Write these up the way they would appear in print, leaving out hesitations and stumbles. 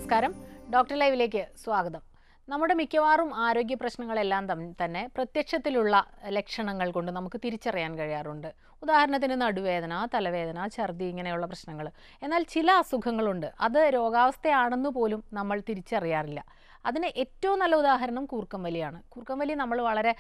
നമസ്കാരം. ഡോക്ടർ ലൈവിലേക്ക് സ്വാഗതം. നമ്മുടെ മിക്കവാറും ആരോഗ്യ പ്രശ്നങ്ങളെല്ലാം തന്നെ പ്രത്യക്ഷത്തിലുള്ള ലക്ഷണങ്ങൾ കൊണ്ട് നമുക്ക് തിരിച്ചറിയാൻ കഴിയാറുണ്ട്. ഉദാഹരണത്തിന് നടുവേദന, തലവേദന, ഛർദി ഇങ്ങനെയുള്ള പ്രശ്നങ്ങൾ. എന്നാൽ ചില അസുഖങ്ങളുണ്ട്, അത് രോഗാവസ്ഥയാണെന്ന് പോലും നമ്മൾ തിരിച്ചറിയാറില്ല. അതിന് ഏറ്റവും നല്ല ഉദാഹരണം കൂർക്കം വലിയാണ്. കൂർക്കം വലി നമ്മൾ വളരെ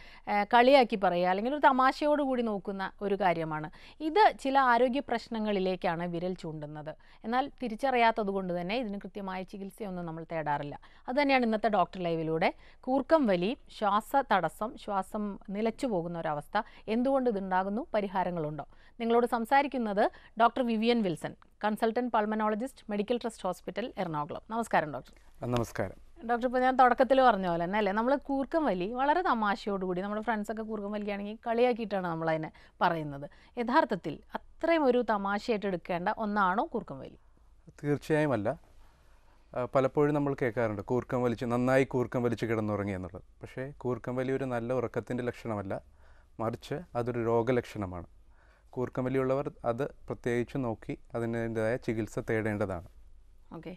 കളിയാക്കി പറയുക അല്ലെങ്കിൽ ഒരു തമാശയോടുകൂടി നോക്കുന്ന ഒരു കാര്യമാണ്. ഇത് ചില ആരോഗ്യ പ്രശ്നങ്ങളിലേക്കാണ് വിരൽ ചൂണ്ടുന്നത്. എന്നാൽ തിരിച്ചറിയാത്തത് കൊണ്ട് തന്നെ ഇതിന് കൃത്യമായ ചികിത്സയൊന്നും നമ്മൾ തേടാറില്ല. അതുതന്നെയാണ് ഇന്നത്തെ ഡോക്ടർ ലൈവിലൂടെ കൂർക്കം വലി, ശ്വാസ തടസ്സം, ശ്വാസം നിലച്ചു പോകുന്ന ഒരവസ്ഥ, എന്തുകൊണ്ട് ഇതുണ്ടാകുന്നു, പരിഹാരങ്ങളുണ്ടോ? നിങ്ങളോട് സംസാരിക്കുന്നത് doctor Vivian Wilson, consultant pulmonologist, medical trust hospital, Ernakulam. നമസ്കാരം ഡോക്ടർ. നമസ്കാരം ഡോക്ടർ. ഇപ്പോൾ ഞാൻ തുടക്കത്തിൽ പറഞ്ഞ പോലെ തന്നെ അല്ലേ, നമ്മൾ കൂർക്കം വലി വളരെ തമാശയോടുകൂടി, നമ്മുടെ ഫ്രണ്ട്സൊക്കെ കൂർക്കം വലിക്കുകയാണെങ്കിൽ കളിയാക്കിയിട്ടാണ് നമ്മളതിനെ പറയുന്നത്. യഥാർത്ഥത്തിൽ അത്രയും ഒരു തമാശയായിട്ട് എടുക്കേണ്ട ഒന്നാണോ കൂർക്കം വലി? തീർച്ചയായും അല്ല. പലപ്പോഴും നമ്മൾ കേൾക്കാറുണ്ട് നന്നായി കൂർക്കം വലിച്ച് കിടന്നുറങ്ങി എന്നുള്ളത്. പക്ഷേ കൂർക്കം വലി ഒരു നല്ല ഉറക്കത്തിൻ്റെ ലക്ഷണമല്ല, മറിച്ച് അതൊരു രോഗലക്ഷണമാണ്. കൂർക്കം വലിയുള്ളവർ അത് പ്രത്യേകിച്ച് നോക്കി അതിൻ്റെതായ ചികിത്സ തേടേണ്ടതാണ്. ഓക്കെ.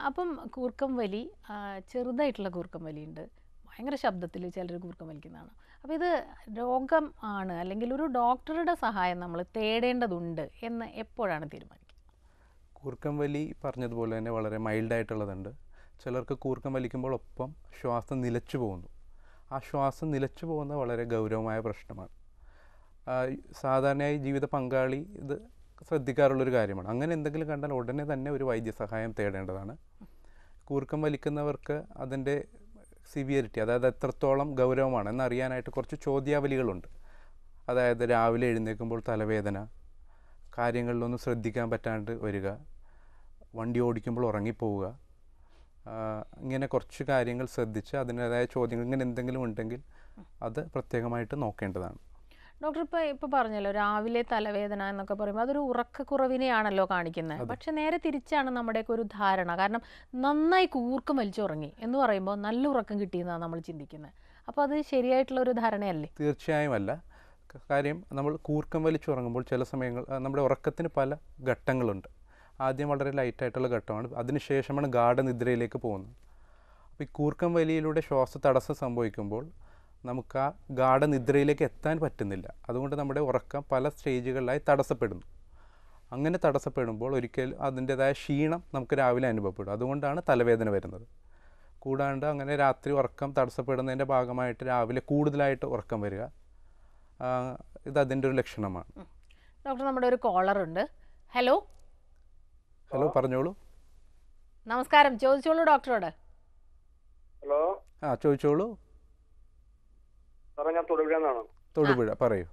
അപ്പം കൂർക്കം വലി, ചെറുതായിട്ടുള്ള കൂർക്കം വലിയുണ്ട്, ഭയങ്കര ശബ്ദത്തിൽ ചിലർ കൂർക്കം വലിക്കുന്നതാണ്. അപ്പോൾ ഇത് രോഗം ആണ് അല്ലെങ്കിൽ ഒരു ഡോക്ടറുടെ സഹായം നമ്മൾ തേടേണ്ടതുണ്ട് എന്ന് എപ്പോഴാണ് തീരുമാനിക്കുക? കൂർക്കം വലി പറഞ്ഞതുപോലെ തന്നെ വളരെ മൈൽഡായിട്ടുള്ളതുണ്ട്. ചിലർക്ക് കൂർക്കം വലിക്കുമ്പോൾ ഒപ്പം ശ്വാസം നിലച്ചു പോകുന്നു. ആ ശ്വാസം നിലച്ചു പോകുന്നത് വളരെ ഗൗരവമായ പ്രശ്നമാണ്. സാധാരണയായി ജീവിത പങ്കാളി ഇത് ശ്രദ്ധിക്കാറുള്ളൊരു കാര്യമാണ്. അങ്ങനെ എന്തെങ്കിലും കണ്ടാൽ ഉടനെ തന്നെ ഒരു വൈദ്യസഹായം തേടേണ്ടതാണ്. കൂർക്കം വലിക്കുന്നവർക്ക് അതിൻ്റെ സിവിയറിറ്റി, അതായത് എത്രത്തോളം ഗൗരവമാണ് എന്നറിയാനായിട്ട് കുറച്ച് ചോദ്യാവലികളുണ്ട്. അതായത് രാവിലെ എഴുന്നേൽക്കുമ്പോൾ തലവേദന, കാര്യങ്ങളിലൊന്നും ശ്രദ്ധിക്കാൻ പറ്റാണ്ട് വരിക, വണ്ടി ഓടിക്കുമ്പോൾ ഉറങ്ങിപ്പോവുക, ഇങ്ങനെ കുറച്ച് കാര്യങ്ങൾ ശ്രദ്ധിച്ച് അതിൻ്റേതായ ചോദ്യങ്ങൾ ഇങ്ങനെ എന്തെങ്കിലും ഉണ്ടെങ്കിൽ അത് പ്രത്യേകമായിട്ട് നോക്കേണ്ടതാണ്. ഡോക്ടർ, ഇപ്പോൾ പറഞ്ഞല്ലോ രാവിലെ തലവേദന എന്നൊക്കെ പറയുമ്പോൾ അതൊരു ഉറക്കക്കുറവിനെയാണല്ലോ കാണിക്കുന്നത്. പക്ഷെ നേരെ തിരിച്ചാണ് നമ്മുടെയൊക്കെ ഒരു ധാരണ. കാരണം നന്നായി കൂർക്കം വലിച്ചുറങ്ങി എന്ന് പറയുമ്പോൾ നല്ല ഉറക്കം കിട്ടിയെന്നാണ് നമ്മൾ ചിന്തിക്കുന്നത്. അപ്പോൾ അത് ശരിയായിട്ടുള്ള ഒരു ധാരണയല്ലേ? തീർച്ചയായും അല്ല. കാര്യം നമ്മൾ കൂർക്കം വലിച്ചുറങ്ങുമ്പോൾ ചില സമയങ്ങൾ നമ്മുടെ ഉറക്കത്തിന് പല ഘട്ടങ്ങളുണ്ട്. ആദ്യം വളരെ ലൈറ്റായിട്ടുള്ള ഘട്ടമാണ്, അതിനുശേഷമാണ് ഗാഢനിദ്രയിലേക്ക് പോകുന്നത്. അപ്പോൾ ഈ കൂർക്കം വലിയിലൂടെ ശ്വാസ തടസ്സം സംഭവിക്കുമ്പോൾ നമുക്ക് ആ ഗാഢനിദ്രയിലേക്ക് എത്താൻ പറ്റുന്നില്ല. അതുകൊണ്ട് നമ്മുടെ ഉറക്കം പല സ്റ്റേജുകളിലായി തടസ്സപ്പെടുന്നു. അങ്ങനെ തടസ്സപ്പെടുമ്പോൾ ഒരിക്കൽ അതിൻ്റേതായ ക്ഷീണം നമുക്ക് രാവിലെ അനുഭവപ്പെടും. അതുകൊണ്ടാണ് തലവേദന വരുന്നത്. കൂടാണ്ട് അങ്ങനെ രാത്രി ഉറക്കം തടസ്സപ്പെടുന്നതിൻ്റെ ഭാഗമായിട്ട് രാവിലെ കൂടുതലായിട്ട് ഉറക്കം വരിക, ഇത് അതിൻ്റെ ഒരു ലക്ഷണമാണ്. ഡോക്ടർ, നമ്മുടെ ഒരു കോളർ ഉണ്ട്. ഹലോ. ഹലോ, പറഞ്ഞോളൂ. നമസ്കാരം, ചോദിച്ചോളൂ ഡോക്ടറോട്. ഹലോ. ചോദിച്ചോളൂ. സാറേ, ഞാൻ തൊടുപുഴ. തൊടുപുഴ, പറയൂ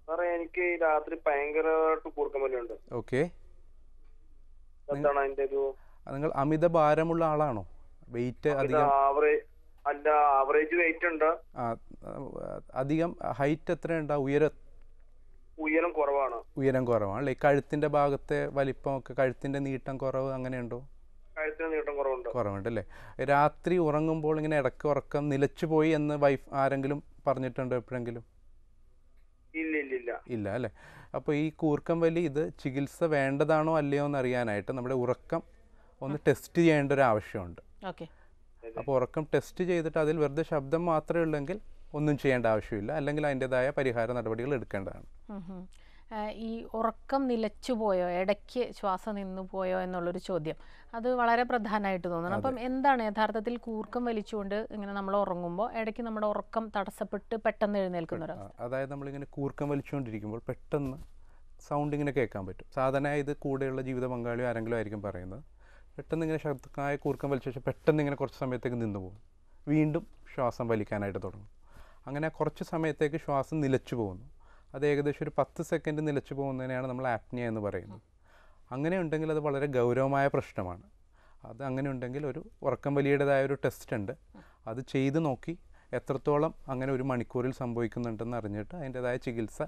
സാറേ. എനിക്ക് രാത്രി ഭയങ്കരമായിട്ട് കൂർക്കം വലിയുണ്ട്. ഓക്കെ. എന്താണ് അതിന്റെ ഒരു? നിങ്ങൾ അമിത ഭാരമുള്ള ആളാണോ? വെയിറ്റ് അധികം? ആവറേജ് വെയിറ്റ് ഉണ്ട്. അധികം ഹൈറ്റ് എത്രയുണ്ടാ? ഉയരം കുറവാണ്. ഉയരം കുറവാണ് അല്ലേ? കഴുത്തിന്റെ ഭാഗത്തെ വലിപ്പമൊക്കെ, കഴുത്തിന്റെ നീട്ടം കുറവ് അങ്ങനെയുണ്ടോ? കഴുത്തിന് നീട്ടം കുറവുണ്ട് അല്ലേ? രാത്രി ഉറങ്ങുമ്പോൾ ഇങ്ങനെ ഇടയ്ക്ക് ഉറക്കം നിലച്ചു പോയി എന്ന് വൈഫ് ആരെങ്കിലും പറഞ്ഞിട്ടുണ്ടോ എപ്പോഴെങ്കിലും? ഇല്ല അല്ലേ? അപ്പോൾ ഈ കൂർക്കം വലി ഇത് ചികിത്സ വേണ്ടതാണോ അല്ലയോ എന്ന് അറിയാനായിട്ട് നമ്മുടെ ഉറക്കം ഒന്ന് ടെസ്റ്റ് ചെയ്യേണ്ട ഒരു ആവശ്യമുണ്ട്. അപ്പോൾ ഉറക്കം ടെസ്റ്റ് ചെയ്തിട്ട് അതിൽ വെറുതെ ശബ്ദം മാത്രമേ ഉള്ളെങ്കിൽ ഒന്നും ചെയ്യേണ്ട ആവശ്യമില്ല, അല്ലെങ്കിൽ അതിൻ്റെതായ പരിഹാര നടപടികൾ എടുക്കേണ്ടതാണ്. ഈ ഉറക്കം നിലച്ചു പോയോ, ഇടയ്ക്ക് ശ്വാസം നിന്നു പോയോ എന്നുള്ളൊരു ചോദ്യം, അത് വളരെ പ്രധാനമായിട്ട് തോന്നുന്നു. അപ്പം എന്താണ് യഥാർത്ഥത്തിൽ കൂർക്കം വലിച്ചുകൊണ്ട് ഇങ്ങനെ നമ്മൾ ഉറങ്ങുമ്പോൾ ഇടയ്ക്ക് നമ്മുടെ ഉറക്കം തടസ്സപ്പെട്ട് പെട്ടെന്ന് എഴുന്നേൽക്കുന്ന ഒരവസ്ഥ? അതായത് നമ്മളിങ്ങനെ കൂർക്കം വലിച്ചുകൊണ്ടിരിക്കുമ്പോൾ പെട്ടെന്ന് സൗണ്ട് ഇങ്ങനെ കേൾക്കാൻ പറ്റും. സാധാരണ ഇത് കൂടെയുള്ള ജീവിത പങ്കാളിയോ ആരെങ്കിലും ആയിരിക്കും പറയുന്നത്. പെട്ടെന്ന് ഇങ്ങനെ ശബ്ദമായ കൂർക്കം വലിച്ച ശേഷം പെട്ടെന്ന് ഇങ്ങനെ കുറച്ച് സമയത്തേക്ക് നിന്ന് പോകും, വീണ്ടും ശ്വാസം വലിക്കാനായിട്ട് തുടങ്ങും. അങ്ങനെ കുറച്ച് സമയത്തേക്ക് ശ്വാസം നിലച്ചു പോകുന്നു. അത് ഏകദേശം ഒരു 10 സെക്കൻഡ് നിലച്ചു പോകുന്നതിനെയാണ് നമ്മൾ ആപ്നിയ എന്ന് പറയുന്നത്. അങ്ങനെ ഉണ്ടെങ്കിൽ അത് വളരെ ഗൗരവമായ പ്രശ്നമാണ്. അത് അങ്ങനെ ഉണ്ടെങ്കിൽ ഒരു ഉറക്കം വലിയുടേതായ ഒരു ടെസ്റ്റ് ഉണ്ട്, അത് ചെയ്ത് നോക്കി എത്രത്തോളം അങ്ങനെ ഒരു മണിക്കൂറിൽ സംഭവിക്കുന്നുണ്ടെന്ന് അറിഞ്ഞിട്ട് അതിൻ്റെതായ ചികിത്സ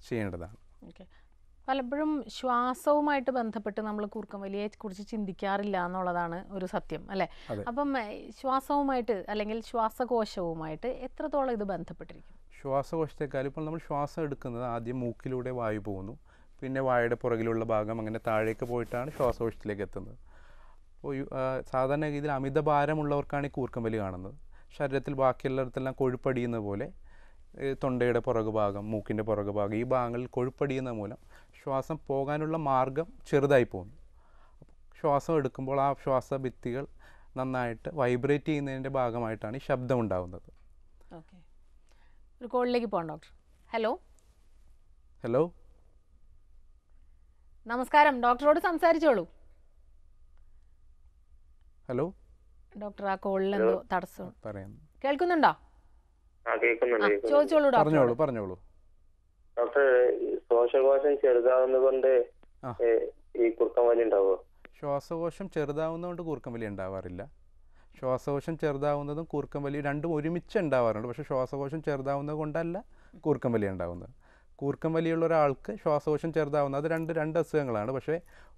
ചെയ്യേണ്ടതാണ്. പലപ്പോഴും ശ്വാസവുമായിട്ട് ബന്ധപ്പെട്ട് നമ്മൾ കൂർക്കം വലിയെ കുറിച്ച് ചിന്തിക്കാറില്ല എന്നുള്ളതാണ് ഒരു സത്യം അല്ലേ? അപ്പം ശ്വാസവുമായിട്ട് അല്ലെങ്കിൽ ശ്വാസകോശവുമായിട്ട് എത്രത്തോളം ഇത് ബന്ധപ്പെട്ടിരിക്കും? ശ്വാസകോശത്തെക്കാൾ ഇപ്പോൾ നമ്മൾ ശ്വാസം എടുക്കുന്നത് ആദ്യം മൂക്കിലൂടെ വായു പോകുന്നു, പിന്നെ വായയുടെ പുറകിലുള്ള ഭാഗം അങ്ങനെ താഴേക്ക് പോയിട്ടാണ് ശ്വാസകോശത്തിലേക്ക് എത്തുന്നത്. സാധാരണഗതിയിൽ അമിതഭാരമുള്ളവർക്കാണ് ഈ കൂർക്കം വലി കാണുന്നത്. ശരീരത്തിൽ ബാക്കിയുള്ളിടത്തെല്ലാം കൊഴുപ്പടിയുന്ന പോലെ തൊണ്ടയുടെ പുറകു ഭാഗം, മൂക്കിൻ്റെ പുറകു ഭാഗം, ഈ ഭാഗങ്ങളിൽ കൊഴുപ്പടിയുന്ന മൂലം ശ്വാസം പോകാനുള്ള മാർഗം ചെറുതായി പോകുന്നു. ശ്വാസം എടുക്കുമ്പോൾ ആ ശ്വാസഭിത്തികൾ നന്നായിട്ട് വൈബ്രേറ്റ് ചെയ്യുന്നതിൻ്റെ ഭാഗമായിട്ടാണ് ഈ ശബ്ദം ഉണ്ടാകുന്നത്. ഓക്കെ, ഒരു കോളിലേക്ക് പോകാം ഡോക്ടർ. ഹലോ ഹലോ, നമസ്കാരം, ഡോക്ടറോട് സംസാരിച്ചോളൂ. ഹലോ ഡോക്ടർ, ആ കോളിൽ എന്തോ തടസ്സം പറയുന്നു. കേൾക്കുന്നുണ്ടോ? ചോദിച്ചോളൂ പറഞ്ഞോളൂ പറഞ്ഞോളൂ. ഡോക്ടർ, ശ്വാസകോശം ചെറുതാവുന്നതുകൊണ്ട് ഈ കൂർക്കം വലി ഉണ്ടാവുമോ? ശ്വാസകോശം ചെറുതാവുന്നതുകൊണ്ട് കൂർക്കം വലി ഉണ്ടാവാറില്ല. ശ്വാസകോശം ചെറുതാവുന്നതും കൂർക്കം വലി രണ്ടും ഒരുമിച്ച് ഉണ്ടാവാറുണ്ട്. പക്ഷേ ശ്വാസകോശം ചെറുതാവുന്നത് കൊണ്ടല്ല കൂർക്കം വലി ഉണ്ടാവുന്നത്. കൂർക്കം വലിയുള്ള ഒരാൾക്ക് ശ്വാസകോശം ചെറുതാവുന്നത് അത് രണ്ട് അസുഖങ്ങളാണ്. പക്ഷേ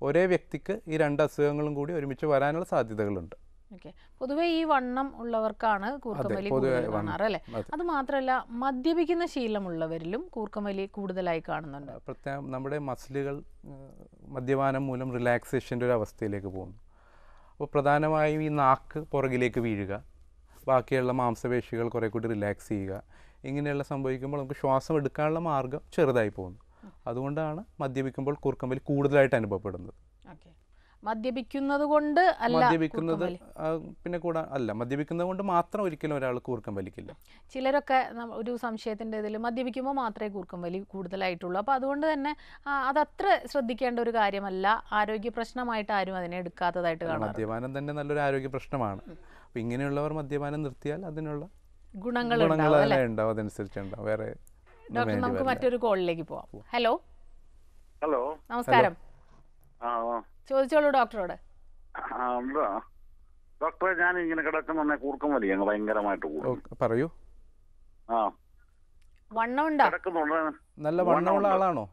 ഒരേ വ്യക്തിക്ക് ഈ രണ്ട് അസുഖങ്ങളും കൂടി ഒരുമിച്ച് വരാനുള്ള സാധ്യതകളുണ്ട്. ഓക്കെ, പൊതുവെ ഈ വണ്ണം ഉള്ളവർക്കാണ് കൂർക്കം വലി കൂടുതൽ കാണാറ് അല്ലേ? അത് മാത്രമല്ല, മദ്യപിക്കുന്ന ശീലമുള്ളവരിലും കൂർക്കം വലി കൂടുതലായി കാണുന്നുണ്ട്. പ്രത്യേകം നമ്മുടെ മസിലുകൾ മദ്യപാനം മൂലം റിലാക്സേഷൻ്റെ ഒരു അവസ്ഥയിലേക്ക് പോകുന്നു. അപ്പോൾ പ്രധാനമായും ഈ നാക്ക് പുറകിലേക്ക് വീഴുക, ബാക്കിയുള്ള മാംസപേശികൾ കുറേ കൂടി റിലാക്സ് ചെയ്യുക, ഇങ്ങനെയുള്ള സംഭവിക്കുമ്പോൾ നമുക്ക് ശ്വാസം എടുക്കാനുള്ള മാർഗം ചെറുതായി പോകുന്നു. അതുകൊണ്ടാണ് മദ്യപിക്കുമ്പോൾ കൂർക്കം വലി കൂടുതലായിട്ട് അനുഭവപ്പെടുന്നത്. ഓക്കെ, മദ്യപിക്കുന്നത് കൊണ്ട് അല്ല, മദ്യപിക്കുന്നത് പിന്നെ കൂടാ അല്ല, മദ്യപിക്കുന്നത് കൊണ്ട് മാത്രം ഒരിക്കലും ഒരാൾ കൂർക്കം വലിക്കില്ല. ചിലരൊക്കെ ഒരു സംശയത്തിൻ്റെ ഇതിൽ മദ്യപിക്കുമ്പോൾ മാത്രമേ കൂർക്കം വലി കൂടുതലായിട്ടുള്ളൂ. അപ്പോൾ അതുകൊണ്ട് തന്നെ അതത്ര ശ്രദ്ധിക്കേണ്ട ഒരു കാര്യമല്ല. ആരോഗ്യ പ്രശ്നമായിട്ട് ആരും അതിനെ എടുക്കാത്തതായിട്ട് കാണാം. മദ്യപാനം തന്നെ നല്ലൊരു ആരോഗ്യ പ്രശ്നമാണ്. അപ്പോൾ ഇങ്ങനെയുള്ളവർ മദ്യപാനം നിർത്തിയാൽ അതിനുള്ള ഗുണങ്ങൾ ഉണ്ടാവും, അതനുസരിച്ചുണ്ടാവും. വേറെ ഡോക്ടർ, നമുക്ക് മറ്റൊരു കോളിലേക്ക് പോവാം. ഹലോ ഹലോ, നമസ്കാരം. ചോദിച്ചോളൂ ഡോക്ടറോട്. ഡോക്ടറെ, ഞാൻ ഇങ്ങനെ കിടക്കുന്ന കൂർക്കം വലി അങ്ങ് ഭയങ്കരമായിട്ട് കൂടും. പറയൂ. വണ്ണമുണ്ടോ? നല്ല വണ്ണമുള്ള ആളാണോ?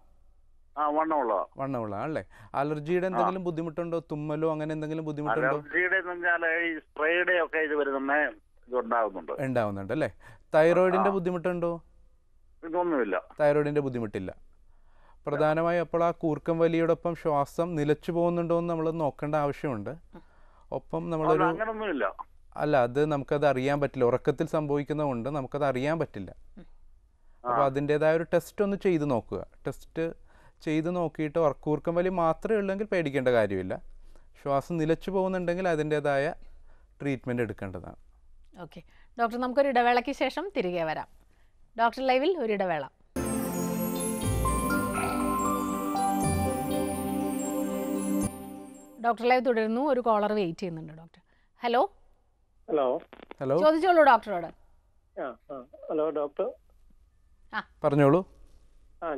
വണ്ണമുള്ള ആളല്ലേ? അലർജിയുടെ എന്തെങ്കിലും ബുദ്ധിമുട്ടുണ്ടോ? തുമ്മലോ അങ്ങനെ എന്തെങ്കിലും ബുദ്ധിമുട്ടുണ്ടോ? അലർജിയുടെ ഈ സ്പ്രേയുടെ ഒക്കെ ഇത് ഉണ്ടാവുന്നുണ്ട് അല്ലേ? തൈറോയിഡിന്റെ ബുദ്ധിമുട്ടുണ്ടോ? ഇതൊന്നുമില്ല, തൈറോയിഡിന്റെ ബുദ്ധിമുട്ടില്ല. പ്രധാനമായും അപ്പോൾ ആ കൂർക്കം വലിയോടൊപ്പം ശ്വാസം നിലച്ചു പോകുന്നുണ്ടോ എന്ന് നമ്മൾ നോക്കേണ്ട ആവശ്യമുണ്ട്. ഒപ്പം നമ്മളൊരു അല്ല, അത് നമുക്കത് അറിയാൻ പറ്റില്ല. ഉറക്കത്തിൽ സംഭവിക്കുന്നതുകൊണ്ട് നമുക്കത് അറിയാൻ പറ്റില്ല. അപ്പോൾ അതിൻ്റെതായ ഒരു ടെസ്റ്റ് ഒന്ന് ചെയ്ത് നോക്കുക. ടെസ്റ്റ് ചെയ്ത് നോക്കിയിട്ട് കൂർക്കം വലി മാത്രമേ ഉള്ളെങ്കിൽ പേടിക്കേണ്ട കാര്യമില്ല. ശ്വാസം നിലച്ചു പോകുന്നുണ്ടെങ്കിൽ അതിൻ്റെതായ ട്രീറ്റ്മെൻറ്റ് എടുക്കേണ്ടതാണ്. ഓക്കെ ഡോക്ടർ, നമുക്കൊരു ഇടവേളയ്ക്ക് ശേഷം തിരികെ വരാം. ഡോക്ടർ ലൈവിൽ ഒരു ഇടവേള. ഡോക്ടർ ലൈവ് തുടരുന്നു. ഒരു കോളർ വെയിറ്റ് ചെയ്യുന്നുണ്ട് ഡോക്ടർ. ഹലോ ഹലോ ഹലോ, ചോദിച്ചോളൂ ഡോക്ടറോട്. ഹലോ ഡോക്ടർ, പറഞ്ഞോളൂ.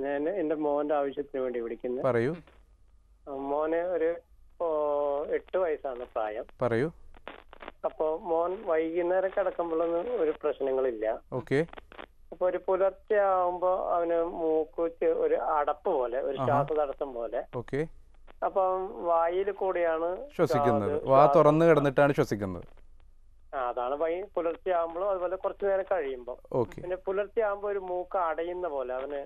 ഞാൻ എൻ്റെ മോൻ്റെ ആവശ്യത്തിന് വേണ്ടി വിളിക്കുന്നത്. പറയൂ. മോന് ഒരു 8 വയസ്സാണ് പ്രായം. പറയൂ. അപ്പോൾ മോൻ വൈകുന്നേരം കിടക്കുമ്പോഴൊന്നും ഒരു പ്രശ്നങ്ങളില്ല. ഓക്കെ. അപ്പൊ ഒരു പുലർച്ചെ ആവുമ്പോ അവന് മൂക്കുച്ച് ഒരു അടപ്പ് പോലെ, ഒരു ശ്വാസതടസ്സം പോലെ. ഓക്കെ. അപ്പം വായിൽ കൂടിയാണ് ശ്വസിക്കുന്നത്. വാ തുറന്നു കിടന്നിട്ടാണ് ശ്വസിക്കുന്നത്. അതാണ് പുലർച്ചെ ആകുമ്പോഴും അതുപോലെ കുറച്ചു നേരം കഴിയുമ്പോ. പിന്നെ പുലർച്ചെ ആകുമ്പോ ഒരു മൂക്ക് അടയുന്ന പോലെ അവന്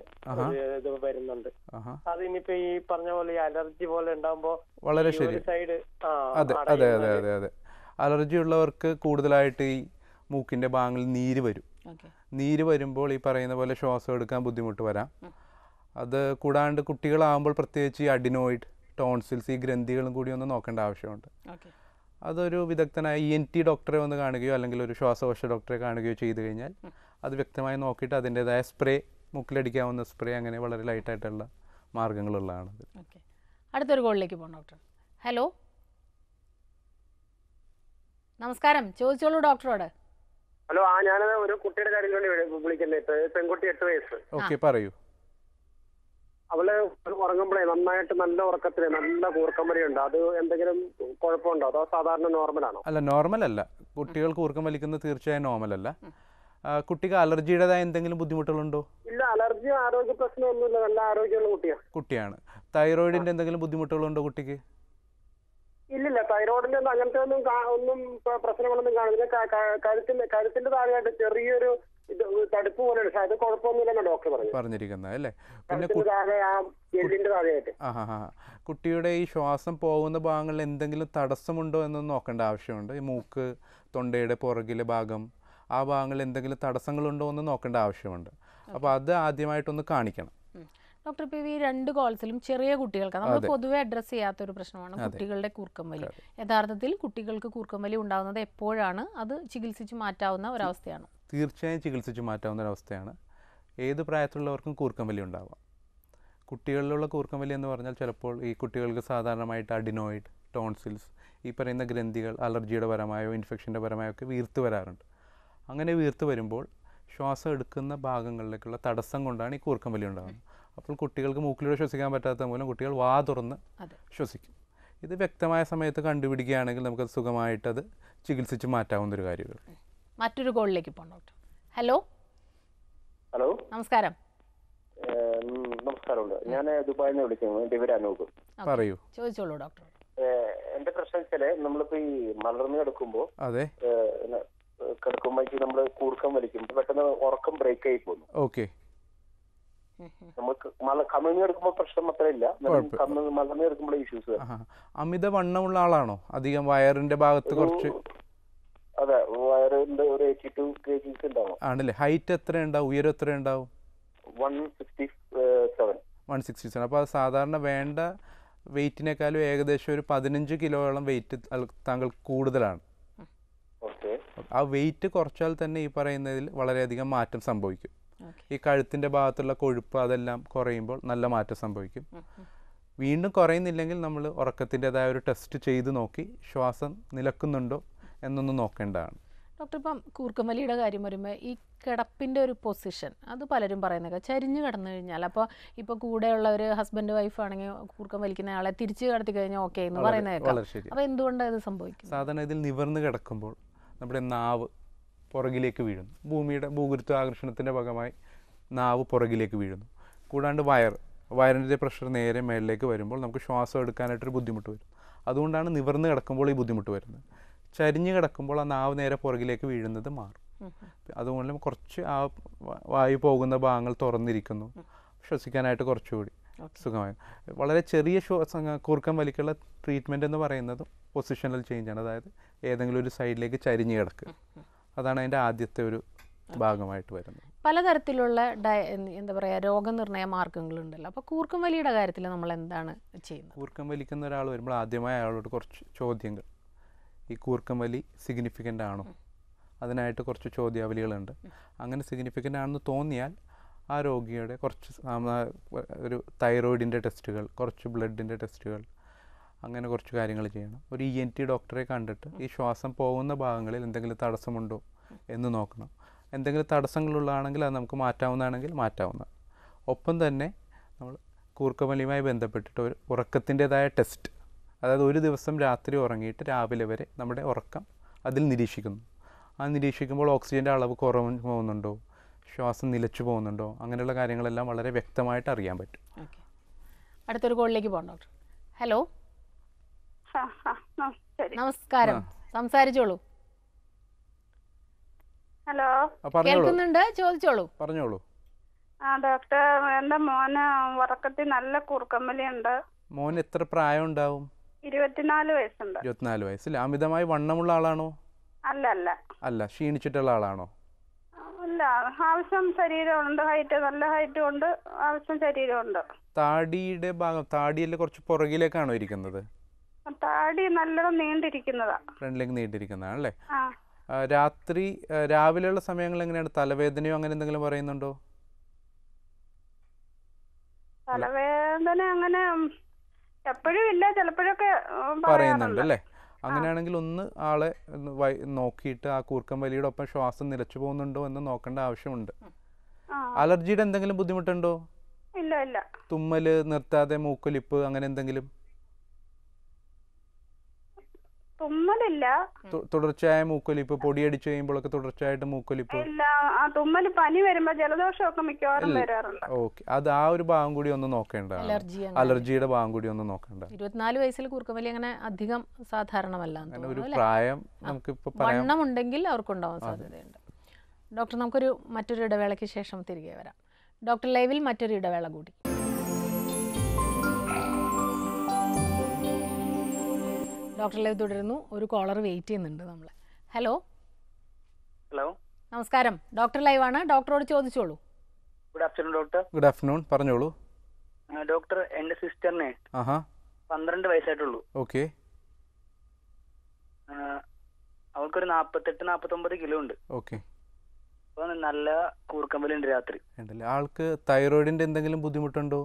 ഇത് വരുന്നുണ്ട്. അതിനിപ്പോ ഈ പറഞ്ഞ പോലെ ഈ അലർജി പോലെ ഉണ്ടാകുമ്പോ വളരെ ശരി. സൈഡ് അതെ അതെ അതെ അതെ അതെ അലർജി ഉള്ളവർക്ക് കൂടുതലായിട്ട് ഈ മൂക്കിന്റെ ഭാഗങ്ങളിൽ നീര് വരും. നീര് വരുമ്പോൾ ഈ പറയുന്ന പോലെ ശ്വാസം എടുക്കാൻ ബുദ്ധിമുട്ട് വരാം. അത് കൂടാണ്ട് കുട്ടികളാകുമ്പോൾ പ്രത്യേകിച്ച് ഈ അഡിനോയിഡ്, ടോൺസിൽസ്, ഈ ഗ്രന്ഥികളും കൂടി ഒന്ന് നോക്കേണ്ട ആവശ്യമുണ്ട്. അതൊരു വിദഗ്ധനായ ENT ഡോക്ടറെ ഒന്ന് കാണുകയോ അല്ലെങ്കിൽ ഒരു ശ്വാസകോശ ഡോക്ടറെ കാണുകയോ ചെയ്തു കഴിഞ്ഞാൽ അത് വ്യക്തമായി നോക്കിയിട്ട് അതിൻ്റെതായ സ്പ്രേ, മൂക്കിലടിക്കാവുന്ന സ്പ്രേ, അങ്ങനെ വളരെ ലൈറ്റായിട്ടുള്ള മാർഗങ്ങളുള്ളതാണ്. അടുത്തൊരു കോളിലേക്ക് പോകാം ഡോക്ടർ. ഹലോ നമസ്കാരം, ചോദിച്ചോളൂ ഡോക്ടറോട്. ഹലോ, ഞാൻ ഒരു കുട്ടിയുടെ കാര്യം വേണ്ടി വിളിക്കുന്നത്. പെൺകുട്ടി 8 വയസ്സ്. ഓക്കെ, പറയൂ. അവള് ഉറങ്ങുമ്പോഴേ നന്നായിട്ട് നല്ല ഉറക്കത്തില് നല്ല കൂർക്കം വലിയുണ്ട്. അത് എന്തെങ്കിലും കുഴപ്പമുണ്ടോ അതോ സാധാരണ നോർമലാണോ? അല്ല, നോർമൽ അല്ല. കുട്ടികൾ കൂർക്കം വലിക്കുന്നത് തീർച്ചയായും നോർമൽ അല്ല. കുട്ടിക്ക് അലർജിയുടേതായ എന്തെങ്കിലും ബുദ്ധിമുട്ടുകളുണ്ടോ? ഇല്ല, അലർജി ആരോഗ്യ പ്രശ്നമൊന്നുമില്ല, നല്ല ആരോഗ്യമുള്ള കുട്ടിയാണ്. തൈറോയിഡിന്റെ എന്തെങ്കിലും ബുദ്ധിമുട്ടുകളുണ്ടോ കുട്ടിക്ക്? ഇല്ലില്ല, തൈറോയിഡിന്റെ അങ്ങനത്തെ ഒന്നും പ്രശ്നങ്ങളൊന്നും കാണില്ല. കഴുത്തിന്റെ താഴെയായിട്ട് ചെറിയൊരു തടുപ്പ് പോലെ, പക്ഷെ അത് കുഴപ്പമൊന്നുമില്ലെന്ന് ഡോക്ടർ പറഞ്ഞിരിക്കുന്നത് അല്ലേ? പിന്നെ കുട്ടിയുടെ ഈ ശ്വാസം പോകുന്ന ഭാഗങ്ങളിൽ എന്തെങ്കിലും തടസ്സമുണ്ടോ എന്നൊന്ന് നോക്കേണ്ട ആവശ്യമുണ്ട്. ഈ മൂക്ക്, തൊണ്ടയുടെ പുറകിലെ ഭാഗം, ആ ഭാഗങ്ങളിൽ എന്തെങ്കിലും തടസ്സങ്ങളുണ്ടോ എന്ന് നോക്കേണ്ട ആവശ്യമുണ്ട്. അപ്പോൾ അത് ആദ്യമായിട്ടൊന്ന് കാണിക്കണം. ഡോക്ടർ, ഇപ്പോൾ ഈ 2 കോൾസിലും ചെറിയ കുട്ടികൾക്ക് നമ്മൾ പൊതുവെ അഡ്രസ്സ് ചെയ്യാത്തൊരു പ്രശ്നമാണ് കുട്ടികളുടെ കൂർക്കം വലി. യഥാർത്ഥത്തിൽ കുട്ടികൾക്ക് കൂർക്കം വലി ഉണ്ടാകുന്നത് എപ്പോഴാണ്? അത് ചികിത്സിച്ച് മാറ്റാവുന്ന ഒരവസ്ഥയാണ്? തീർച്ചയായും ചികിത്സിച്ച് മാറ്റാവുന്ന ഒരവസ്ഥയാണ്. ഏത് പ്രായത്തിലുള്ളവർക്കും കൂർക്കം വലി ഉണ്ടാവാം. കുട്ടികളിലുള്ള കൂർക്കം വലി എന്ന് പറഞ്ഞാൽ ചിലപ്പോൾ ഈ കുട്ടികൾക്ക് സാധാരണമായിട്ട് അഡിനോയിഡ്, ടോൺസിൽസ്, ഈ പറയുന്ന ഗ്രന്ഥികൾ അലർജിയുടെ പരമായോ ഇൻഫെക്ഷൻ്റെ പരമായോ ഒക്കെ വീർത്ത് വരാറുണ്ട്. അങ്ങനെ വീർത്ത് വരുമ്പോൾ ശ്വാസം എടുക്കുന്ന ഭാഗങ്ങളിലേക്കുള്ള തടസ്സം കൊണ്ടാണ് ഈ കൂർക്കം വലി ഉണ്ടാകുന്നത്. അപ്പോൾ കുട്ടികൾക്ക് മൂക്കിലൂടെ ശ്വസിക്കാൻ പറ്റാത്ത മൂലം കുട്ടികൾ വാ തുറന്ന് ശ്വസിക്കും. ഇത് വ്യക്തമായ സമയത്ത് കണ്ടുപിടിക്കുകയാണെങ്കിൽ നമുക്കത് സുഖമായിട്ടത് ചികിത്സിച്ച് മാറ്റാവുന്നൊരു കാര്യമാണ്. മറ്റൊരു കോളിലേക്ക് പോകാം ഡോക്ടർ. ഹലോ. ഹലോ, നമസ്കാരം. നമസ്കാരമുണ്ട്. ഞാൻ ദുബായിൽ നിന്ന് വിളിക്കുന്നു. എൻ്റെ പേര് അനൂപ്. പറയൂ. ചോദിച്ചോളൂ ഡോക്ടർ. എന്റെ പ്രശ്നം വെച്ചാല് നമ്മളിപ്പോ ഈ മലർന്ന് കിടക്കുമ്പോ കിടക്കുമ്പോഴേക്ക് നമ്മള് കൂർക്കം വലിക്കുമ്പോൾ പെട്ടെന്ന് ഉറക്കം ബ്രേക്ക് ആയി പോകുന്നു. ഓക്കെ. നമുക്ക് കമിഴ്ന്ന് കിടക്കുമ്പോൾ പ്രശ്നം അത്രയില്ല, മലർന്ന് കിടക്കുമ്പോൾ ഇഷ്യൂസ്. അമിത വണ്ണമുള്ള ആളാണോ? അധികം വയറിന്റെ ഭാഗത്ത് കുറച്ച്? അതെ, വയറിന്റെ ഒരു 82 kg ഉണ്ടാവും. ആണല്ലേ. ഹൈറ്റ് എത്ര ഉണ്ടാവും? ഉയരം എത്ര ഉണ്ടാവും? 167. 167. അപ്പോൾ അത് സാധാരണ വേണ്ട വെയിറ്റിനേക്കാളും ഏകദേശം ഒരു 15 കിലോയോളം വെയിറ്റ് താങ്കൾക്ക് കൂടുതലാണ്. ആ വെയിറ്റ് കുറച്ചാൽ തന്നെ ഈ പറയുന്നതിൽ വളരെയധികം മാറ്റം സംഭവിക്കും. ഈ കഴുത്തിൻ്റെ ഭാഗത്തുള്ള കൊഴുപ്പ് അതെല്ലാം കുറയുമ്പോൾ നല്ല മാറ്റം സംഭവിക്കും. വീണ്ടും കുറയുന്നില്ലെങ്കിൽ നമ്മൾ ഉറക്കത്തിൻ്റെതായ ഒരു ടെസ്റ്റ് ചെയ്ത് നോക്കി ശ്വാസം നിലക്കുന്നുണ്ടോ എന്നൊന്ന് നോക്കേണ്ടതാണ്. ഡോക്ടർ, ഇപ്പം കൂർക്കം വലിയുടെ കാര്യം വരുമ്പോൾ ഈ കിടപ്പിൻ്റെ ഒരു പൊസിഷൻ അത് പലരും പറയുന്നത് ചരിഞ്ഞ് കിടന്നു കഴിഞ്ഞാൽ, അപ്പോൾ ഇപ്പോൾ കൂടെയുള്ള ഒരു ഹസ്ബൻഡ് വൈഫ് ആണെങ്കിൽ കൂർക്കം വലിക്കുന്ന ആളെ തിരിച്ച് കിടത്തി കഴിഞ്ഞാൽ ഓക്കെ എന്ന് പറയുന്നേക്കാം. അപ്പോൾ എന്തുകൊണ്ടാണ് ഇത് സംഭവിക്കുന്നത്? സാധാരണ ഇതിൽ നിവർന്ന് കിടക്കുമ്പോൾ നമ്മുടെ നാവ് പുറകിലേക്ക് വീഴുന്നു. ഭൂഗുരുത്വാകർഷണത്തിൻ്റെ ഭാഗമായി നാവ് പുറകിലേക്ക് വീഴുന്നു. കൂടാണ്ട് വയറിൻ്റെ പ്രഷർ നേരെ മേളിലേക്ക് വരുമ്പോൾ നമുക്ക് ശ്വാസം എടുക്കാനായിട്ടൊരു ബുദ്ധിമുട്ട് വരും. അതുകൊണ്ടാണ് നിവർന്ന് കിടക്കുമ്പോൾ ഈ ബുദ്ധിമുട്ട് വരുന്നത്. ചരിഞ്ഞ് കിടക്കുമ്പോൾ ആ നാവ് നേരെ പുറകിലേക്ക് വീഴുന്നത് മാറും. അതുകൊണ്ട് കുറച്ച് ആ വായു പോകുന്ന ഭാഗങ്ങൾ തുറന്നിരിക്കുന്നു. ശ്വസിക്കാനായിട്ട് കുറച്ചുകൂടി സുഖമായി. വളരെ ചെറിയ കൂർക്കം വലിക്കുള്ള ട്രീറ്റ്മെൻറ്റ് എന്ന് പറയുന്നത് പൊസിഷണൽ ചേഞ്ചാണ്. അതായത് ഏതെങ്കിലും ഒരു സൈഡിലേക്ക് ചരിഞ്ഞ് കിടക്കുക. അതാണ് അതിൻ്റെ ആദ്യത്തെ ഒരു ഭാഗമായിട്ട് വരുന്നത്. പലതരത്തിലുള്ള എന്താ പറയുക രോഗനിർണയ മാർഗങ്ങളുണ്ടല്ലോ. അപ്പോൾ കൂർക്കം വലിയുടെ കാര്യത്തിൽ നമ്മൾ എന്താണ് ചെയ്യുന്നത്? കൂർക്കം വലിക്കുന്ന ഒരാൾ വരുമ്പോൾ ആദ്യമായി അയാളോട് കുറച്ച് ചോദ്യങ്ങൾ, ഈ കൂർക്കം വലി സിഗ്നിഫിക്കൻ്റ് ആണോ, അതിനായിട്ട് കുറച്ച് ചോദ്യാവലികളുണ്ട്. അങ്ങനെ സിഗ്നിഫിക്കൻ്റ് ആണെന്ന് തോന്നിയാൽ ആ രോഗിയുടെ കുറച്ച് ഒരു തൈറോയിഡിൻ്റെ ടെസ്റ്റുകൾ, കുറച്ച് ബ്ലഡിൻ്റെ ടെസ്റ്റുകൾ, അങ്ങനെ കുറച്ച് കാര്യങ്ങൾ ചെയ്യണം. ഒരു ENT ഡോക്ടറെ കണ്ടിട്ട് ഈ ശ്വാസം പോകുന്ന ഭാഗങ്ങളിൽ എന്തെങ്കിലും തടസ്സമുണ്ടോ എന്ന് നോക്കണം. എന്തെങ്കിലും തടസ്സങ്ങളുള്ളതാണെങ്കിൽ അത് നമുക്ക് മാറ്റാവുന്നതാണെങ്കിൽ മാറ്റാവുന്നതാണ്. ഒപ്പം തന്നെ നമ്മൾ കൂർക്കം വലിയുമായി ബന്ധപ്പെട്ടിട്ട് ഒരു ഉറക്കത്തിൻ്റെതായ ടെസ്റ്റ്, അതായത് ഒരു ദിവസം രാത്രി ഉറങ്ങിയിട്ട് രാവിലെ വരെ നമ്മുടെ ഉറക്കം അതിൽ നിരീക്ഷിക്കുന്നു. ആ നിരീക്ഷിക്കുമ്പോൾ ഓക്സിജൻ്റെ അളവ് കുറവ് പോകുന്നുണ്ടോ, ശ്വാസം നിലച്ചു പോകുന്നുണ്ടോ, അങ്ങനെയുള്ള കാര്യങ്ങളെല്ലാം വളരെ വ്യക്തമായിട്ട് അറിയാൻ പറ്റും. അടുത്തൊരു കോളിലേക്ക് പോകാം ഡോക്ടർ. ഹലോ. നമസ്കാരം, സംസാരിച്ചോളൂ. ഹലോ, കേൾക്കുന്നുണ്ട്, ചോദിച്ചോളൂ. പറഞ്ഞോളൂ. ഡോക്ടർ, എന്റെ മോന് ഉറക്കത്തിൽ നല്ല കൂർക്കം വലിയുണ്ട്. മോൻ എത്ര പ്രായം ഉണ്ടാവും? 24 വയസ്സുണ്ട്. 24 വയസ്സിൽ. അമിതമായി വണ്ണമുള്ള ആളാണോ? അല്ല. ക്ഷീണിച്ചിട്ടുള്ള ആളാണോ? അല്ല, ആവശ്യം ശരീരമുണ്ട്, നല്ല ഹൈറ്റും ഉണ്ട്, ആവശ്യം ശരീരമുണ്ട്. താടിയുടെ ഭാഗം, താടിയല്ലേ കുറച്ച് പുറകിലേക്കാണോ ഇരിക്കുന്നത്? താടി നല്ലോണം നീണ്ടിരിക്കുന്നതാ. ഫ്രണ്ടിലേക്ക് നീണ്ടിരിക്കുന്നതാണല്ലേ. രാത്രി രാവിലെയുള്ള സമയങ്ങളിൽ എങ്ങനെയാണ്? തലവേദനയോ അങ്ങനെ എന്തെങ്കിലും പറയുന്നുണ്ടോ? തലവേദന അങ്ങനെ എപ്പോഴും ഇല്ല, ചിലപ്പോഴൊക്കെ പറയുന്നുണ്ട് അല്ലേ. അങ്ങനെയാണെങ്കിൽ ഒന്ന് ആളെ നോക്കിയിട്ട് ആ കൂർക്കം വലിയുടെ ഒപ്പം ശ്വാസം നിലച്ചു പോകുന്നുണ്ടോ എന്ന് നോക്കേണ്ട ആവശ്യമുണ്ട്. അലർജിയുടെ എന്തെങ്കിലും ബുദ്ധിമുട്ടുണ്ടോ? ഇല്ല. തുമ്മല് നിർത്താതെ, മൂക്കൊലിപ്പ്, അങ്ങനെ എന്തെങ്കിലും? തുമ്മലില്ല. തുടർച്ചയായ മൂക്കൊലിപ്പ്, പൊടിയടിച്ചു കഴിയുമ്പോഴൊക്കെ തുടർച്ചയായിട്ട് മൂക്കൊലിപ്പ്? ഇല്ല. തുമ്മല്, പനി വരുമ്പോ ജലദോഷമൊക്കെ മിക്കവാറും വരാറുണ്ട്. ഓക്കെ, അത് ആ ഒരു ഭാഗം കൂടി ഒന്ന് നോക്കേണ്ടതാണ്. അലർജിയുടെ ഭാഗം കൂടി ഒന്ന് നോക്കേണ്ട. 24 വയസ്സിൽ കൂർക്കം വലി അങ്ങനെ അധികം സാധാരണമല്ല. ഒരു പ്രായം നമുക്കിപ്പോൾ വണ്ണം ഉണ്ടെങ്കിൽ അവർക്കുണ്ടാവാൻ സാധ്യതയുണ്ട്. ഡോക്ടർ, നമുക്കൊരു മറ്റൊരു ഇടവേളയ്ക്ക് ശേഷം തിരികെ വരാം. ഡോക്ടർ ലൈവിൽ മറ്റൊരു ഇടവേള കൂടി. ഡോക്ടർ ലൈവ് തുടരുന്നു. ഒരു കോളർ വെയിറ്റ് ചെയ്യുന്നുണ്ട് നമ്മൾ. ഹലോ ഹലോ, നമസ്കാരം. ഡോക്ടർ ലൈവ് ആണ്, ഡോക്ടറോട് ചോദിച്ചോളൂ. Good afternoon doctor. Good afternoon, പറഞ്ഞോളൂ. ഡോക്ടർ, എൻ്റെ സിസ്റ്ററിനെ 12 വയസ്സായിട്ടുള്ളൂ. ഓക്കെ. അവൾക്കൊരു 48-49 കിലോ ഉണ്ട്. ഓക്കെ. അപ്പോൾ നല്ല കൂർക്കമ്പലുണ്ട് രാത്രി. ഉണ്ടല്ലേ. ആൾക്ക് തൈറോയിഡിന്റെ എന്തെങ്കിലും ബുദ്ധിമുട്ടുണ്ടോ?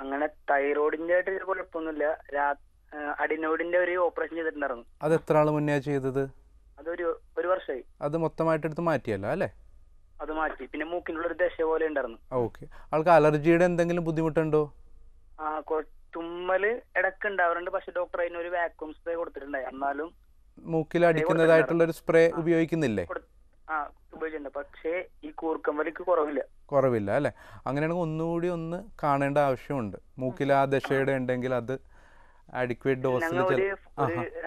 അങ്ങനെ തൈറോയിഡിന്റെ ആയിട്ട് കുഴപ്പമൊന്നുമില്ല. അഡിനോയിഡിന്റെ ഒരു ഓപ്പറേഷൻ ചെയ്തിട്ടുണ്ടായിരുന്നു. അത് എത്ര ആൾ മുന്നേ ചെയ്തത്? ഒരു വർഷമായി. അത് മൊത്തമായിട്ട് എടുത്ത് മാറ്റിയല്ലോ അല്ലേ? അത് മാറ്റി. പിന്നെ മൂക്കിനുള്ള ഒരു ദശ പോലെ ഉണ്ടായിരുന്നു. ഓക്കെ. ആൾക്ക് അലർജിയുടെ എന്തെങ്കിലും ബുദ്ധിമുട്ടുണ്ടോ? തുമ്മല് ഇടക്ക് ഉണ്ടാവാറുണ്ട്. പക്ഷെ ഡോക്ടർ അതിനൊരു വാക്യൂം സ്പ്രേ കൊടുത്തിട്ടുണ്ടായി. എന്നാലും മൂക്കിൽ അടിക്കുന്നതായിട്ടുള്ള ഒരു സ്പ്രേ ഉപയോഗിക്കുന്നില്ലേ? ഉപയോഗിച്ചിട്ടുണ്ട്. പക്ഷേ ഈ കൂർക്കമ്പലിക്ക് കുറവില്ല അല്ലേ? അങ്ങനെയാണെങ്കിൽ ഒന്നുകൂടി ഒന്ന് കാണേണ്ട ആവശ്യമുണ്ട്. മൂക്കിൽ ആ ദശയുടെ ഉണ്ടെങ്കിൽ അത് അഡിക്വേറ്റ് ഡോസിൽ.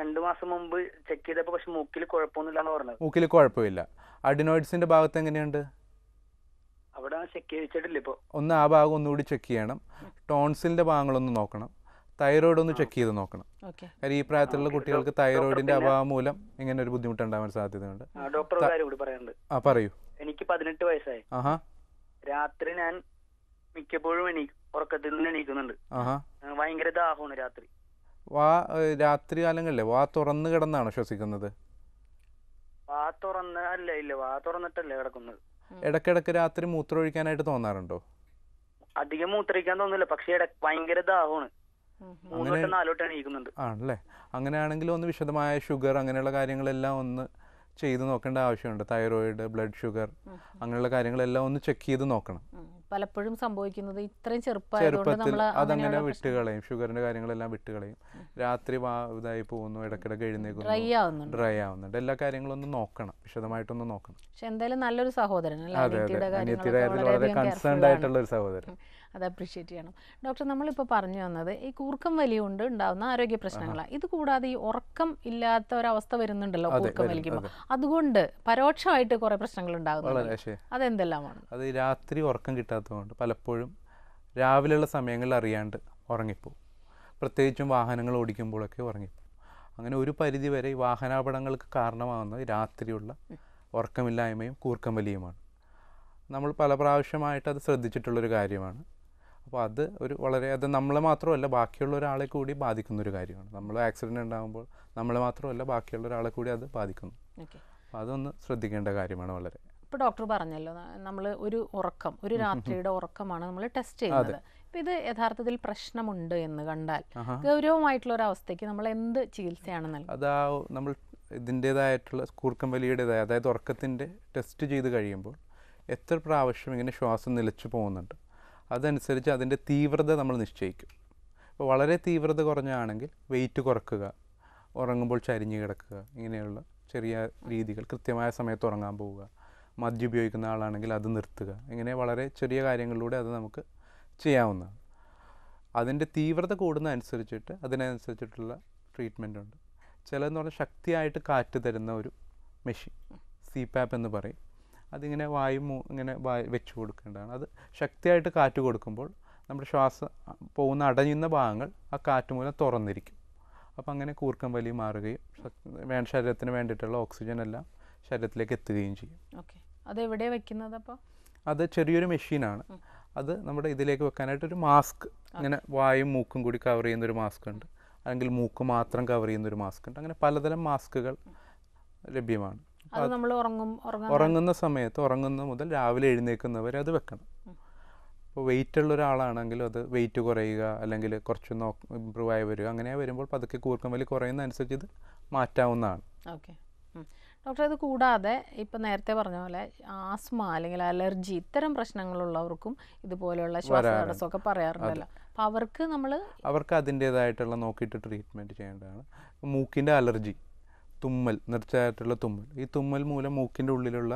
2 മാസം മുമ്പ് ചെക്ക് ചെയ്തപ്പോൾ പക്ഷെ മൂക്കിൽ കുഴപ്പമൊന്നുമില്ലാന്ന് പറഞ്ഞത്. മൂക്കിൽ കുഴപ്പമില്ല. അഡിനോയിഡ്സിന്റെ ഭാഗത്ത് എങ്ങനെയുണ്ട്? അവിടെ ചെക്ക് ചെയ്തിട്ടില്ല. ഇപ്പോൾ ഒന്ന് ആ ഭാഗം ഒന്നുകൂടി ചെക്ക് ചെയ്യണം. ടോൺസിലിന്റെ ഭാഗങ്ങളൊന്ന് നോക്കണം. തൈറോയിഡ് ഒന്ന് ചെക്ക് ചെയ്ത് നോക്കണം. കാര്യം ഈ പ്രായത്തിലുള്ള കുട്ടികൾക്ക് തൈറോയിഡിന്റെ അഭാവം മൂലം ഇങ്ങനെ ഒരു ബുദ്ധിമുട്ടുണ്ടാവാൻ സാധ്യതയുണ്ട്. ഡോക്ടർ ഒരു കാര്യം കൂടി പറയാനുണ്ട്. പറയൂ. എനിക്ക് 18 വയസ്സായി. രാത്രി ഞാൻ മിക്കപ്പോഴും ഉറക്കത്തിൽ നിന്ന് എണീക്കുന്നുണ്ട്. ഭയങ്കര ദാഹമാണ് രാത്രി. രാത്രി കാലങ്ങളിലെ വാ തുറന്നു കിടന്നാണോ ശ്വസിക്കുന്നത്? വാ തുറന്നിട്ടല്ലേ കിടക്കുന്നത്. ഇടയ്ക്കിടയ്ക്ക് രാത്രി മൂത്രമൊഴിക്കാനായിട്ട് തോന്നാറുണ്ടോ? അധികം മൂത്രമൊഴിക്കാൻ തോന്നില്ല, പക്ഷെ ഭയങ്കര ദാഹമാണ്. 3-4 വട്ടം എണീക്കുന്നുണ്ട്. ആണല്ലേ? അങ്ങനെയാണെങ്കിൽ ഒന്ന് വിശദമായ ഷുഗർ അങ്ങനെയുള്ള കാര്യങ്ങളെല്ലാം ഒന്ന് ചെയ്ത് നോക്കേണ്ട ആവശ്യമുണ്ട്. തൈറോയിഡ്, ബ്ലഡ് ഷുഗർ അങ്ങനെയുള്ള കാര്യങ്ങളെല്ലാം ഒന്ന് ചെക്ക് ചെയ്ത് നോക്കണം. പലപ്പോഴും സംഭവിക്കുന്നത് ഇത്രയും ചെറുപ്പത്തിൽ അതങ്ങനെ വിട്ടുകളയും. ഷുഗറിന്റെ കാര്യങ്ങളെല്ലാം വിട്ടുകളയും. രാത്രി ഇതായി പോകുന്നു, ഇടയ്ക്കിടയ്ക്ക് എഴുന്നേക്കുന്നു, ഡ്രൈ ആവുന്നുണ്ട്. എല്ലാ കാര്യങ്ങളും ഒന്ന് നോക്കണം, വിശദമായിട്ടൊന്ന് നോക്കണം. പക്ഷെ എന്തായാലും നല്ലൊരു സഹോദരൻ. അതെ, അനിയത്തിയുടെ കാര്യത്തിൽ വളരെ കൺസേൺഡ് ആയിട്ടുള്ള ഒരു സഹോദരൻ. അത് അപ്രീഷിയേറ്റ് ചെയ്യണം. ഡോക്ടർ, നമ്മളിപ്പോൾ പറഞ്ഞു വന്നത് ഈ കൂർക്കം വലി കൊണ്ട് ഉണ്ടാകുന്ന ആരോഗ്യ പ്രശ്നങ്ങളാണ്. ഇത് കൂടാതെ ഈ ഉറക്കം ഇല്ലാത്ത ഒരവസ്ഥ വരുന്നുണ്ടല്ലോ കൂർക്കം വലിക്കുമ്പോൾ, അതുകൊണ്ട് പരോക്ഷമായിട്ട് കുറെ പ്രശ്നങ്ങൾ ഉണ്ടാകുന്നുണ്ട്. അതെന്തെല്ലാമാണ്? അത് രാത്രി ഉറക്കം കിട്ടാത്തതുകൊണ്ട് പലപ്പോഴും രാവിലെയുള്ള സമയങ്ങളിൽ അറിയാണ്ട് ഉറങ്ങിപ്പോവും. പ്രത്യേകിച്ചും വാഹനങ്ങൾ ഓടിക്കുമ്പോഴൊക്കെ ഉറങ്ങിപ്പോവും. അങ്ങനെ ഒരു പരിധി വരെ ഈ വാഹനാപകടങ്ങൾക്ക് കാരണമാകുന്നത് രാത്രിയുള്ള ഉറക്കമില്ലായ്മയും കൂർക്കം വലിയുമാണ്. നമ്മൾ പല പ്രാവശ്യമായിട്ട് അത് ശ്രദ്ധിച്ചിട്ടുള്ളൊരു കാര്യമാണ്. അപ്പോൾ അത് അത് നമ്മളെ മാത്രമല്ല ബാക്കിയുള്ള ഒരാളെ കൂടി ബാധിക്കുന്നൊരു കാര്യമാണ്. നമ്മൾ ആക്സിഡൻറ്റ് ഉണ്ടാകുമ്പോൾ നമ്മളെ മാത്രമല്ല ബാക്കിയുള്ള ഒരാളെ കൂടി അത് ബാധിക്കുന്നു. അപ്പോൾ അതൊന്ന് ശ്രദ്ധിക്കേണ്ട കാര്യമാണ് വളരെ. ഇപ്പോൾ ഡോക്ടർ പറഞ്ഞല്ലോ, നമ്മൾ ഒരു രാത്രിയുടെ ഉറക്കമാണ് നമ്മൾ ടെസ്റ്റ് ചെയ്യുന്നത്. ഇപ്പം ഇത് യഥാർത്ഥത്തിൽ പ്രശ്നമുണ്ട് എന്ന് കണ്ടാൽ ഗൗരവമായിട്ടുള്ള ഒരു അവസ്ഥയ്ക്ക് നമ്മൾ എന്ത് ചികിത്സയാണ് നൽകുന്നത്? നമ്മൾ ഇതിൻ്റേതായിട്ടുള്ള കൂർക്കം വലിയുടേതായ അതായത് ഉറക്കത്തിൻ്റെ ടെസ്റ്റ് ചെയ്ത് കഴിയുമ്പോൾ എത്ര പ്രാവശ്യം ഇങ്ങനെ ശ്വാസം നിലച്ചു പോകുന്നുണ്ട് അതനുസരിച്ച് അതിൻ്റെ തീവ്രത നമ്മൾ നിശ്ചയിക്കും. ഇപ്പോൾ വളരെ തീവ്രത കുറഞ്ഞാണെങ്കിൽ വെയിറ്റ് കുറക്കുക, ഉറങ്ങുമ്പോൾ ചരിഞ്ഞ് കിടക്കുക, ഇങ്ങനെയുള്ള ചെറിയ രീതികൾ, കൃത്യമായ സമയത്ത് ഉറങ്ങാൻ പോവുക, മദ്യം ഉപയോഗിക്കുന്ന ആളാണെങ്കിൽ അത് നിർത്തുക, ഇങ്ങനെ വളരെ ചെറിയ കാര്യങ്ങളിലൂടെ അത് നമുക്ക് ചെയ്യാവുന്നതാണ്. അതിൻ്റെ തീവ്രത കൂടുന്നതനുസരിച്ചിട്ട് അതിനനുസരിച്ചിട്ടുള്ള ട്രീറ്റ്മെൻ്റ് ഉണ്ട്. ചിലതെന്ന് പറഞ്ഞാൽ ശക്തിയായിട്ട് കാറ്റ് തരുന്ന ഒരു മെഷീൻ, CPAP എന്ന് പറയും. അതിങ്ങനെ ഇങ്ങനെ വെച്ച് കൊടുക്കേണ്ടതാണ്. അത് ശക്തിയായിട്ട് കാറ്റ് കൊടുക്കുമ്പോൾ നമ്മുടെ ശ്വാസം പോകുന്ന അടയുന്ന ഭാഗങ്ങൾ ആ കാറ്റ് മൂലം തുറന്നിരിക്കും. അപ്പോൾ അങ്ങനെ കൂർക്കം വലി മാറുകയും ശരീരത്തിന് വേണ്ടിയിട്ടുള്ള ഓക്സിജൻ എല്ലാം ശരീരത്തിലേക്ക് എത്തുകയും ചെയ്യും. അതെവിടെയാണ് വെക്കുന്നത്? അപ്പോൾ അത് ചെറിയൊരു മെഷീനാണ്. അത് നമ്മുടെ ഇതിലേക്ക് വെക്കാനായിട്ടൊരു മാസ്ക്, ഇങ്ങനെ വായും മൂക്കും കൂടി കവർ ചെയ്യുന്നൊരു മാസ്ക് ഉണ്ട്, അല്ലെങ്കിൽ മൂക്ക് മാത്രം കവർ ചെയ്യുന്നൊരു മാസ്ക് ഉണ്ട്. അങ്ങനെ പലതരം മാസ്കുകൾ ലഭ്യമാണ്. ഉറങ്ങുന്ന സമയത്ത്, ഉറങ്ങുന്ന മുതൽ രാവിലെ എഴുന്നേൽക്കുന്നവരെ അത് വെക്കണം. അപ്പോൾ വെയിറ്റ് ഉള്ള ഒരാളാണെങ്കിലും അത് വെയിറ്റ് കുറയുക അല്ലെങ്കിൽ കുറച്ചൊന്ന് ഇമ്പ്രൂവ് ആയി വരിക, അങ്ങനെ വരുമ്പോൾ പതുക്കെ കൂർക്കം വലി കുറയുന്നതനുസരിച്ച് ഇത് മാറ്റാവുന്നതാണ്. ഓക്കെ ഡോക്ടർ, ഇത് കൂടാതെ ഇപ്പം നേരത്തെ പറഞ്ഞ പോലെ ആസ്മ അല്ലെങ്കിൽ അലർജി ഇത്തരം പ്രശ്നങ്ങളുള്ളവർക്കും ഇതുപോലെയുള്ള ശ്വാസതടസ്സമൊക്കെ പറയാറുണ്ടല്ലോ. അപ്പോൾ അവർക്ക് അതിൻ്റേതായിട്ടുള്ള നോക്കിയിട്ട് ട്രീറ്റ്മെൻറ്റ് ചെയ്യേണ്ടതാണ്. മൂക്കിൻ്റെ അലർജി, തുമ്മൽ, നിർച്ചയായിട്ടുള്ള തുമ്മൽ, ഈ തുമ്മൽ മൂലം മൂക്കിൻ്റെ ഉള്ളിലുള്ള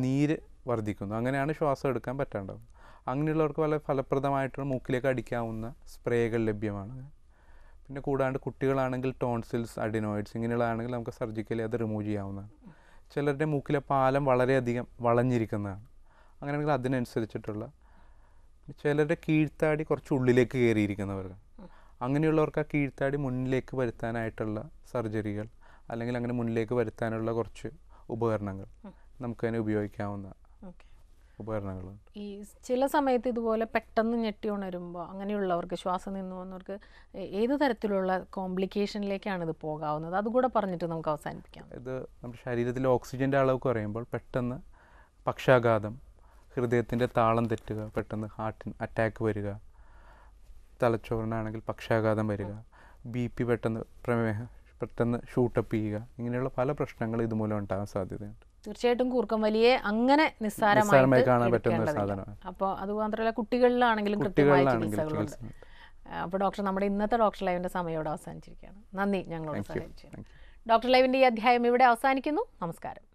നീര് വർദ്ധിക്കുന്നു. അങ്ങനെയാണ് ശ്വാസം എടുക്കാൻ പറ്റാണ്ടാവും. അങ്ങനെയുള്ളവർക്ക് വളരെ ഫലപ്രദമായിട്ടുള്ള മൂക്കിലേക്ക് അടിക്കാവുന്ന സ്പ്രേകൾ ലഭ്യമാണ്. പിന്നെ കൂടാണ്ട് കുട്ടികളാണെങ്കിൽ ടോൺസിൽസ്, അഡിനോയിഡ്സ് ഇങ്ങനെയുള്ളതാണെങ്കിൽ നമുക്ക് സർജിക്കലി അത് റിമൂവ് ചെയ്യാവുന്നതാണ്. ചിലരുടെ മൂക്കിലെ പാലം വളരെയധികം വളഞ്ഞിരിക്കുന്നതാണ്. അങ്ങനെയാണെങ്കിൽ അതിനനുസരിച്ചിട്ടുള്ള, ചിലരുടെ കീഴ്ത്താടി കുറച്ച് ഉള്ളിലേക്ക് കയറിയിരിക്കുന്നവർക്ക് അങ്ങനെയുള്ളവർക്ക് ആ കീഴ്ത്താടി മുന്നിലേക്ക് വരുത്താനായിട്ടുള്ള സർജറികൾ അല്ലെങ്കിൽ അങ്ങനെ മുന്നിലേക്ക് വരുത്താനുള്ള കുറച്ച് ഉപകരണങ്ങൾ നമുക്കതിനെ ഉപയോഗിക്കാവുന്ന ഉപകരണങ്ങളുണ്ട്. ഈ ചില സമയത്ത് ഇതുപോലെ പെട്ടെന്ന് ഞെട്ടി ഉണരുമ്പോൾ അങ്ങനെയുള്ളവർക്ക് ശ്വാസം നിന്നു പോകുന്നവർക്ക് ഏത് തരത്തിലുള്ള കോംപ്ലിക്കേഷനിലേക്കാണ് ഇത് പോകാവുന്നത്? അതുകൂടെ പറഞ്ഞിട്ട് നമുക്ക് അവസാനിപ്പിക്കാം. ഇത് നമ്മുടെ ശരീരത്തിലെ ഓക്സിജൻ്റെ അളവ് കുറയുമ്പോൾ പെട്ടെന്ന് പക്ഷാഘാതം, ഹൃദയത്തിൻ്റെ താളം തെറ്റുക, പെട്ടെന്ന് ഹാർട്ടിന് അറ്റാക്ക് വരിക, തലച്ചോറിനാണെങ്കിൽ പക്ഷാഘാതം വരിക, BP പെട്ടെന്ന് ഷൂട്ടപ്പ് ചെയ്യുക, ഇങ്ങനെയുള്ള പല പ്രശ്നങ്ങളും ഇതുമൂലം ഉണ്ടാകാൻ സാധ്യതയുണ്ട്. തീർച്ചയായിട്ടും കൂർക്കം വലിയെ അങ്ങനെ നിസ്സാരമായി കാണാൻ പറ്റുന്ന സാധനമാണ്. അപ്പോൾ അതുമാത്രമല്ല കുട്ടികളിലാണെങ്കിലും കൃത്യമായ ചികിത്സകളുണ്ട്. അപ്പോൾ ഡോക്ടർ, നമ്മുടെ ഇന്നത്തെ ഡോക്ടർ ലൈവിൻ്റെ സമയോടെ അവസാനിച്ചിരിക്കുകയാണ്. നന്ദി ഞങ്ങളോട് സഹായിച്ചു. ഡോക്ടർ ലൈവിൻ്റെ ഈ അധ്യായം ഇവിടെ അവസാനിക്കുന്നു. നമസ്കാരം.